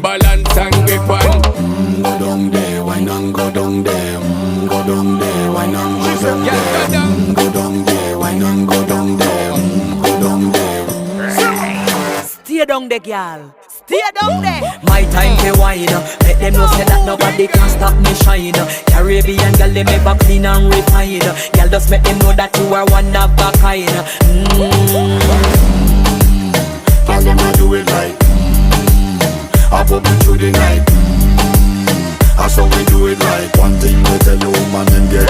balance and grip on. Go down there, why not go down there? Go down there, why not go down there? Go down there, why not go down there? Go down there. Stay down there, girl. Stay down there. My time to wine. Let them know say that nobody can stop me shine. Caribbean girl, they make up clean and refine. Girl, just make them know that you are one of a kind. Girl, them a do it right. I pop through the night. That's how we do it right. One thing we tell you, woman, and get